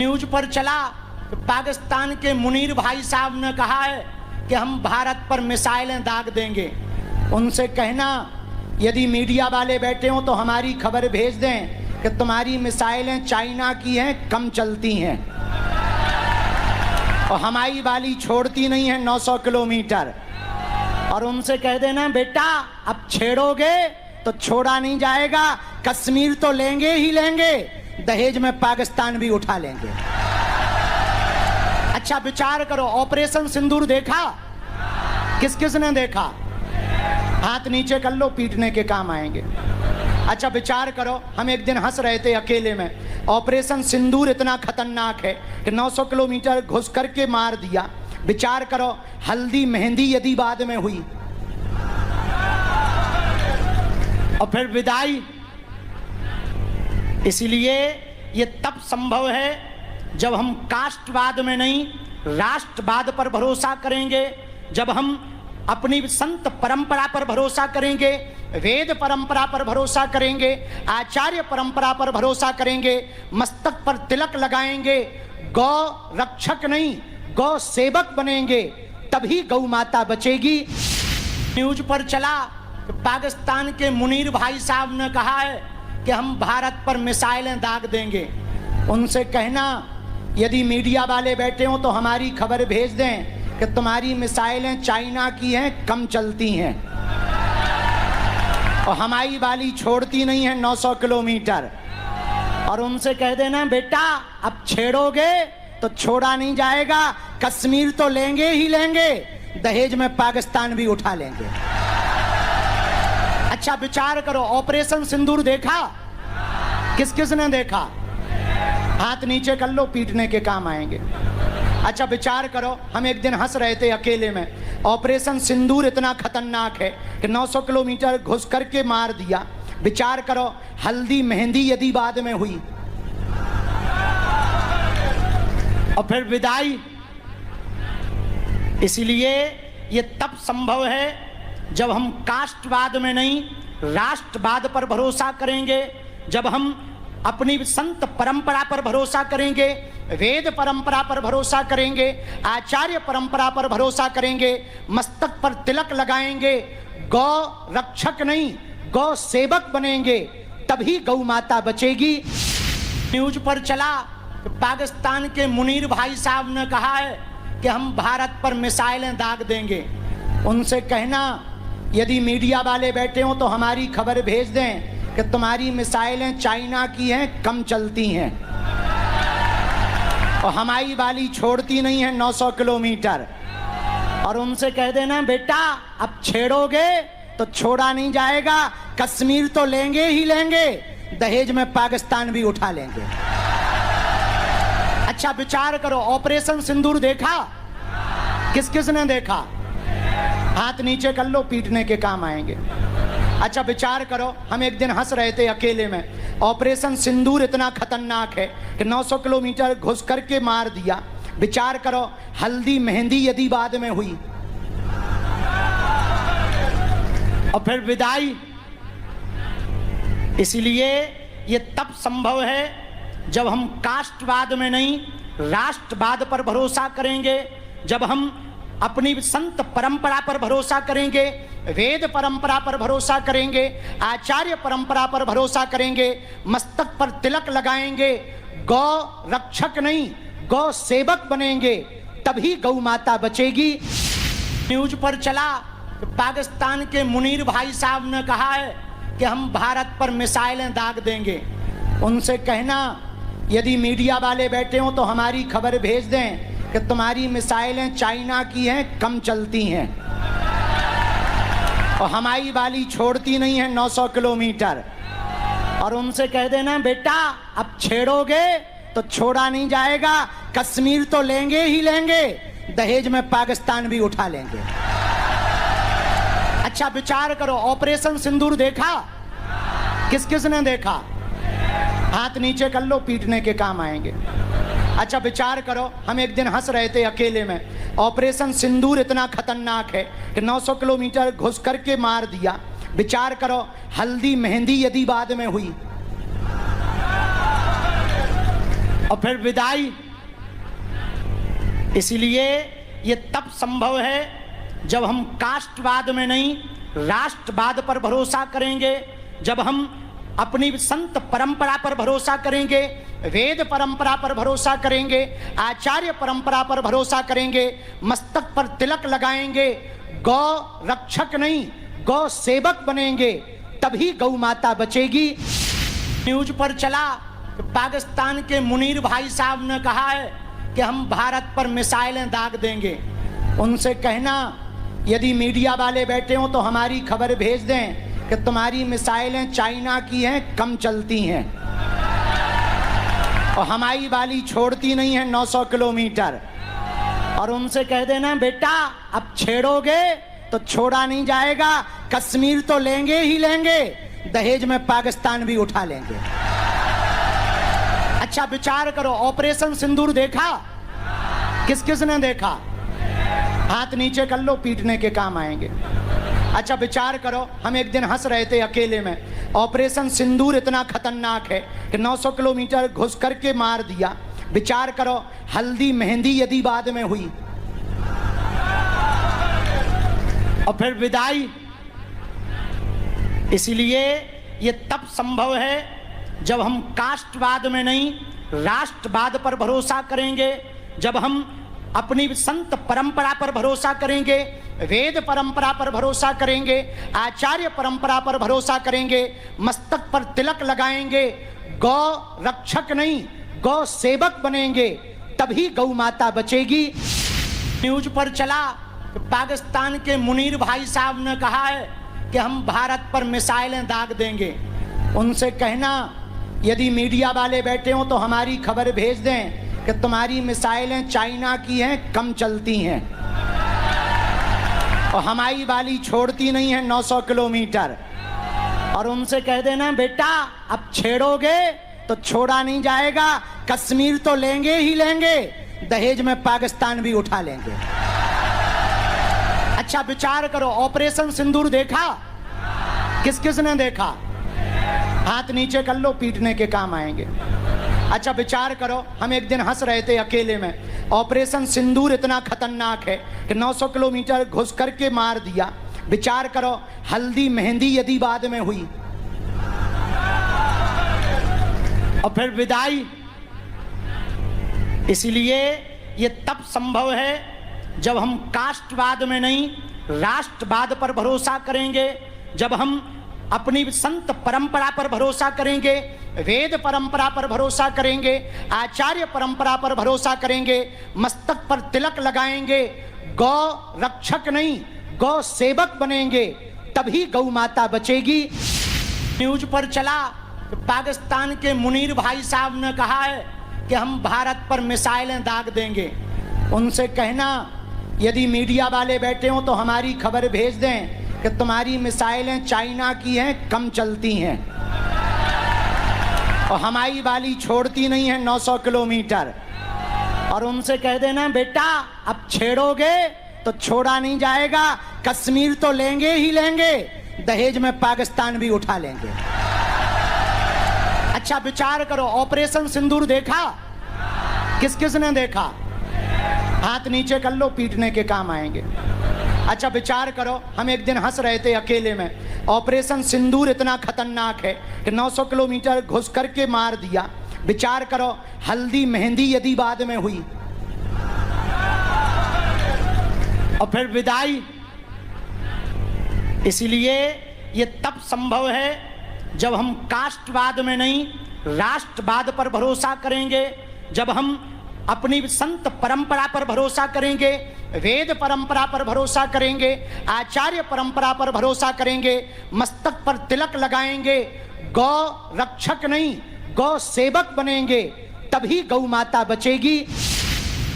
News पर चला कि पाकिस्तान के मुनीर भाई साहब ने कहा है कि हम भारत पर मिसाइलें दाग देंगे। उनसे कहना यदि मीडिया वाले बैठे हों तो हमारी खबर भेज दें कि तुम्हारी मिसाइलें चाइना की हैं, कम चलती हैं, और हमारी वाली छोड़ती नहीं है 900 किलोमीटर। और उनसे कह देना बेटा अब छेड़ोगे तो छोड़ा नहीं जाएगा, कश्मीर तो लेंगे ही लेंगे, दहेज में पाकिस्तान भी उठा लेंगे। अच्छा विचार करो, ऑपरेशन सिंदूर देखा? किस किस ने देखा? हाथ नीचे कर लो, पीटने के काम आएंगे। अच्छा विचार करो, हम एक दिन हंस रहे थे अकेले में, ऑपरेशन सिंदूर इतना खतरनाक है कि 900 किलोमीटर घुस करके मार दिया। विचार करो हल्दी मेहंदी यदि बाद में हुई और फिर विदाई। इसलिए ये तब संभव है जब हम कास्टवाद में नहीं राष्ट्रवाद पर भरोसा करेंगे, जब हम अपनी संत परंपरा पर भरोसा करेंगे, वेद परंपरा पर भरोसा करेंगे, आचार्य परंपरा पर भरोसा करेंगे, मस्तक पर तिलक लगाएंगे, गौ रक्षक नहीं गौ सेवक बनेंगे, तभी गौ माता बचेगी। न्यूज पर चला कि पाकिस्तान के मुनीर भाई साहब ने कहा है कि हम भारत पर मिसाइलें दाग देंगे। उनसे कहना यदि मीडिया वाले बैठे हों तो हमारी खबर भेज दें कि तुम्हारी मिसाइलें चाइना की हैं, कम चलती हैं, और हमारी वाली छोड़ती नहीं है 900 किलोमीटर। और उनसे कह देना बेटा अब छेड़ोगे तो छोड़ा नहीं जाएगा, कश्मीर तो लेंगे ही लेंगे, दहेज में पाकिस्तान भी उठा लेंगे। अच्छा विचार करो, ऑपरेशन सिंदूर देखा? किस किस ने देखा? हाथ नीचे कर लो, पीटने के काम आएंगे। अच्छा विचार करो, हम एक दिन हंस रहे थे अकेले में, ऑपरेशन सिंदूर इतना खतरनाक है कि 900 किलोमीटर घुस करके मार दिया। विचार करो हल्दी मेहंदी यदि बाद में हुई और फिर विदाई। इसलिए ये तब संभव है जब हम कास्टवाद में नहीं राष्ट्रवाद पर भरोसा करेंगे, जब हम अपनी संत परंपरा पर भरोसा करेंगे, वेद परंपरा पर भरोसा करेंगे, आचार्य परंपरा पर भरोसा करेंगे, मस्तक पर तिलक लगाएंगे, गौ रक्षक नहीं गौ सेवक बनेंगे, तभी गौ माता बचेगी। न्यूज पर चला कि पाकिस्तान के मुनीर भाई साहब ने कहा है कि हम भारत पर मिसाइलें दाग देंगे। उनसे कहना यदि मीडिया वाले बैठे हों तो हमारी खबर भेज दें कि तुम्हारी मिसाइलें चाइना की हैं, कम चलती हैं, और हमारी वाली छोड़ती नहीं है 900 किलोमीटर। और उनसे कह देना बेटा अब छेड़ोगे तो छोड़ा नहीं जाएगा, कश्मीर तो लेंगे ही लेंगे, दहेज में पाकिस्तान भी उठा लेंगे। अच्छा विचार करो, ऑपरेशन सिंदूर देखा? किस किस ने देखा? हाथ नीचे कर लो, पीटने के काम आएंगे। अच्छा विचार करो, हम एक दिन हंस रहे थे अकेले में, ऑपरेशन सिंदूर इतना खतरनाक है कि 900 किलोमीटर घुस करके मार दिया। विचार करो हल्दी मेहंदी यदि बाद में हुई और फिर विदाई। इसलिए ये तब संभव है जब हम कास्टवाद में नहीं राष्ट्रवाद पर भरोसा करेंगे, जब हम अपनी संत परंपरा पर भरोसा करेंगे, वेद परंपरा पर भरोसा करेंगे, आचार्य परंपरा पर भरोसा करेंगे, मस्तक पर तिलक लगाएंगे, गौ रक्षक नहीं गौ सेवक बनेंगे, तभी गौ माता बचेगी। न्यूज पर चला कि पाकिस्तान के मुनीर भाई साहब ने कहा है कि हम भारत पर मिसाइलें दाग देंगे। उनसे कहना यदि मीडिया वाले बैठे हों तो हमारी खबर भेज दें कि तुम्हारी मिसाइलें चाइना की हैं, कम चलती हैं, और हमारी वाली छोड़ती नहीं है 900 किलोमीटर। और उनसे कह देना बेटा अब छेड़ोगे तो छोड़ा नहीं जाएगा, कश्मीर तो लेंगे ही लेंगे, दहेज में पाकिस्तान भी उठा लेंगे। अच्छा विचार करो, ऑपरेशन सिंदूर देखा? किस किस ने देखा? हाथ नीचे कर लो, पीटने के काम आएंगे। अच्छा विचार करो, हम एक दिन हंस रहे थे अकेले में, ऑपरेशन सिंदूर इतना खतरनाक है कि 900 किलोमीटर घुस करके मार दिया। विचार करो हल्दी मेहंदी यदि बाद में हुई और फिर विदाई। इसलिए ये तब संभव है जब हम कास्टवाद में नहीं राष्ट्रवाद पर भरोसा करेंगे, जब हम अपनी संत परंपरा पर भरोसा करेंगे, वेद परंपरा पर भरोसा करेंगे, आचार्य परंपरा पर भरोसा करेंगे, मस्तक पर तिलक लगाएंगे, गौ रक्षक नहीं गौ सेवक बनेंगे, तभी गौ माता बचेगी। न्यूज पर चला कि पाकिस्तान के मुनीर भाई साहब ने कहा है कि हम भारत पर मिसाइलें दाग देंगे। उनसे कहना यदि मीडिया वाले बैठे हों तो हमारी खबर भेज दें कि तुम्हारी मिसाइलें चाइना की हैं, कम चलती हैं, और हमारी वाली छोड़ती नहीं है 900 किलोमीटर। और उनसे कह देना बेटा अब छेड़ोगे तो छोड़ा नहीं जाएगा, कश्मीर तो लेंगे ही लेंगे, दहेज में पाकिस्तान भी उठा लेंगे। अच्छा विचार करो, ऑपरेशन सिंदूर देखा? किस किस ने देखा? हाथ नीचे कर लो, पीटने के काम आएंगे। अच्छा विचार करो, हम एक दिन हंस रहे थे अकेले में, ऑपरेशन सिंदूर इतना खतरनाक है कि 900 किलोमीटर घुस करके मार दिया। विचार करो हल्दी मेहंदी यदि बाद में हुई और फिर विदाई। इसलिए ये तब संभव है जब हम कास्टवाद में नहीं राष्ट्रवाद पर भरोसा करेंगे, जब हम अपनी संत परंपरा पर भरोसा करेंगे, वेद परंपरा पर भरोसा करेंगे, आचार्य परंपरा पर भरोसा करेंगे, मस्तक पर तिलक लगाएंगे, गौ रक्षक नहीं गौ सेवक बनेंगे, तभी गौ माता बचेगी। न्यूज पर चला कि पाकिस्तान के मुनीर भाई साहब ने कहा है कि हम भारत पर मिसाइलें दाग देंगे। उनसे कहना यदि मीडिया वाले बैठे हों तो हमारी खबर भेज दें कि तुम्हारी मिसाइलें चाइना की हैं, कम चलती हैं, और हमारी वाली छोड़ती नहीं है 900 किलोमीटर। और उनसे कह देना बेटा अब छेड़ोगे तो छोड़ा नहीं जाएगा, कश्मीर तो लेंगे ही लेंगे, दहेज में पाकिस्तान भी उठा लेंगे। अच्छा विचार करो, ऑपरेशन सिंदूर देखा? किस किस ने देखा? हाथ नीचे कर लो, पीटने के काम आएंगे। अच्छा विचार करो, हम एक दिन हंस रहे थे अकेले में, ऑपरेशन सिंदूर इतना खतरनाक है कि 900 किलोमीटर घुस करके मार दिया। विचार करो हल्दी मेहंदी यदि बाद में हुई और फिर विदाई। इसलिए ये तब संभव है जब हम कास्टवाद में नहीं राष्ट्रवाद पर भरोसा करेंगे, जब हम अपनी संत परंपरा पर भरोसा करेंगे, वेद परंपरा पर भरोसा करेंगे, आचार्य परंपरा पर भरोसा करेंगे, मस्तक पर तिलक लगाएंगे, गौ रक्षक नहीं गौ सेवक बनेंगे, तभी गौ माता बचेगी। न्यूज पर चला कि पाकिस्तान के मुनीर भाई साहब ने कहा है कि हम भारत पर मिसाइलें दाग देंगे। उनसे कहना यदि मीडिया वाले बैठे हों तो हमारी खबर भेज दें कि तुम्हारी मिसाइलें चाइना की हैं, कम चलती हैं, और हमारी वाली छोड़ती नहीं है 900 किलोमीटर। और उनसे कह देना बेटा अब छेड़ोगे तो छोड़ा नहीं जाएगा, कश्मीर तो लेंगे ही लेंगे, दहेज में पाकिस्तान भी उठा लेंगे। अच्छा विचार करो, ऑपरेशन सिंदूर देखा? किस किस ने देखा? हाथ नीचे कर लो, पीटने के काम आएंगे। अच्छा विचार करो, हम एक दिन हंस रहे थे अकेले में, ऑपरेशन सिंदूर इतना खतरनाक है कि 900 किलोमीटर घुस करके मार दिया। विचार करो हल्दी मेहंदी यदि बाद में हुई और फिर विदाई। इसलिए ये तब संभव है जब हम कास्टवाद में नहीं राष्ट्रवाद पर भरोसा करेंगे, जब हम अपनी संत परंपरा पर भरोसा करेंगे, वेद परंपरा पर भरोसा करेंगे, आचार्य परंपरा पर भरोसा करेंगे, मस्तक पर तिलक लगाएंगे, गौ रक्षक नहीं गौ सेवक बनेंगे, तभी गौ माता बचेगी।